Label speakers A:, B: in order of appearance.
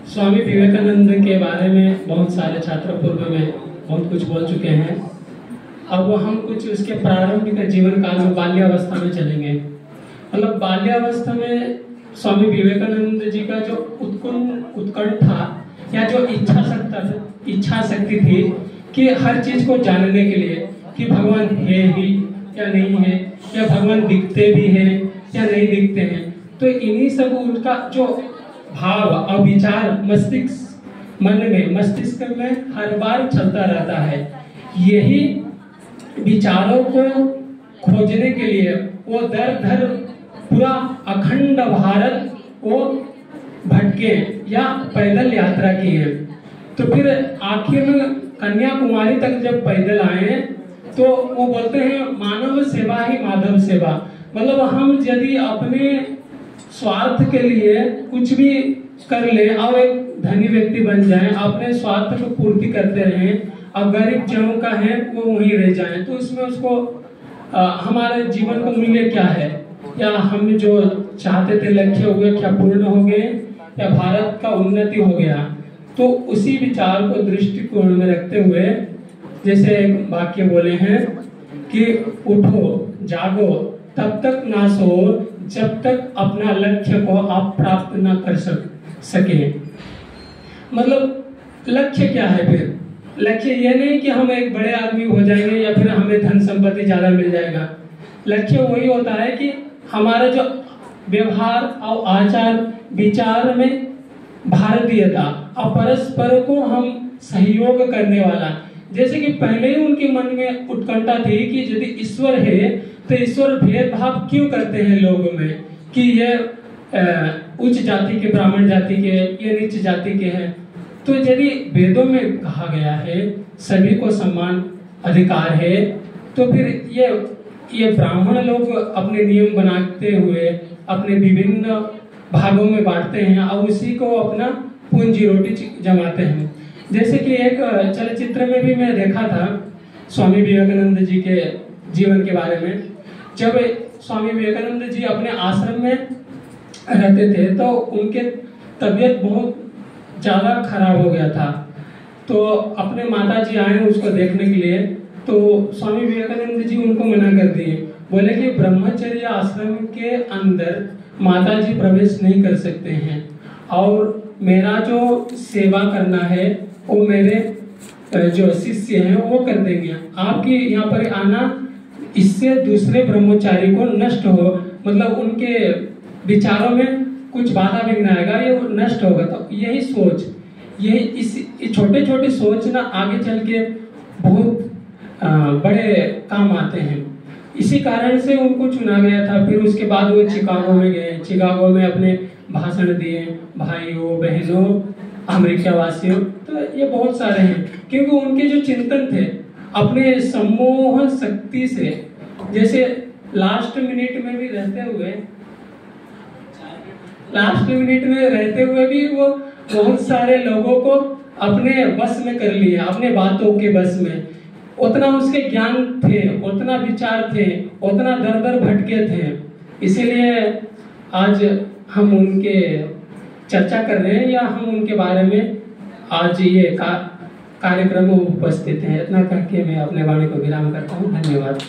A: स्वामी विवेकानंद के बारे में बहुत सारे छात्र पूर्व में बहुत कुछ बोल चुके हैं। अब वो हम कुछ उसके प्रारंभिक जीवन काल में बाल्यावस्था में चलेंगे। मतलब बाल्यावस्था में स्वामी विवेकानंद जी का जो उत्कंठा या जो इच्छा शक्ति थी कि हर चीज को जानने के लिए कि भगवान है भी या नहीं है, या भगवान दिखते भी हैं या नहीं दिखते हैं, तो इन्हीं सब उनका जो भाव और विचार मस्तिष्क में हर बार चलता रहता है। यही विचारों को खोजने के लिए वो दर पूरा अखंड भारत को भटके या पैदल यात्रा की है। तो फिर आखिर में कन्याकुमारी तक जब पैदल आए तो वो बोलते हैं मानव सेवा ही माधव सेवा। मतलब हम यदि अपने स्वार्थ के लिए कुछ भी कर ले और एक धनी व्यक्ति बन जाए, अपने स्वार्थ को पूर्ति करते रहें और गरीब जनों का है वो वहीं रह जाए, तो इसमें उसको हमारे जीवन का मूल्य क्या है, या हम जो चाहते थे लक्ष्य हो गए क्या पूर्ण हो गए, या भारत का उन्नति हो गया। तो उसी विचार को दृष्टिकोण में रखते हुए जैसे एक वाक्य बोले हैं कि उठो जागो तब तक ना सो जब तक अपना लक्ष्य को आप प्राप्त ना कर सके। मतलब लक्ष्य क्या है? फिर लक्ष्य ये नहीं कि हम एक बड़े आदमी हो जाएंगे या फिर हमें धन संपत्ति ज्यादा मिल जाएगा। लक्ष्य वही होता है कि हमारा जो व्यवहार और आचार विचार में भारतीयता और परस्पर को हम सहयोग करने वाला। जैसे कि पहले ही उनके मन में उत्कंठा थी कि यदि ईश्वर है तो ईश्वर भेदभाव क्यों करते हैं लोगों में, कि ये उच्च जाति के ब्राह्मण जाति के, ये नीच जाति के हैं। तो यदि वेदों में कहा गया है सभी को समान अधिकार है, तो फिर ये ब्राह्मण लोग अपने नियम बनाते हुए अपने विभिन्न भागों में बांटते हैं और उसी को अपना पूंजी रोटी जमाते हैं। जैसे कि एक चलचित्र में भी मैं देखा था स्वामी विवेकानंद जी के जीवन के बारे में। जब स्वामी विवेकानंद जी अपने आश्रम में रहते थे तो उनके तबीयत बहुत ज्यादा खराब हो गया था। तो अपने माता जी आए उसको देखने के लिए, तो स्वामी विवेकानंद जी उनको मना कर दिए। बोले कि ब्रह्मचर्य आश्रम के अंदर माता जी प्रवेश नहीं कर सकते हैं और मेरा जो सेवा करना है वो मेरे जो शिष्य हैं वो कर देंगे। आपकी यहाँ पर आना इससे दूसरे ब्रह्मचारी को नष्ट हो, मतलब उनके विचारों में कुछ बाधा विघ्न आएगा, ये नष्ट होगा। तो यही सोच, यही इस छोटे छोटे सोच ना आगे चल के बहुत बड़े काम आते हैं। इसी कारण से उनको चुना गया था। फिर उसके बाद वो चिकागो में गए, चिकागो में अपने भाषण दिए, भाइयों बहनों अमेरिका वासियों। तो ये बहुत सारे हैं क्योंकि उनके जो चिंतन थे अपने सम्मोहन शक्ति से, जैसे लास्ट मिनट में रहते हुए भी वो बहुत सारे लोगों को अपने बस में कर लिया, अपने बातों के बस में। उतना उसके ज्ञान थे, उतना विचार थे, उतना दर भटके थे। इसीलिए आज हम उनके चर्चा कर रहे हैं या हम उनके बारे में आज ये कार्यक्रम में उपस्थित हैं। इतना कह के मैं अपने वाणी को विराम करता हूँ। धन्यवाद।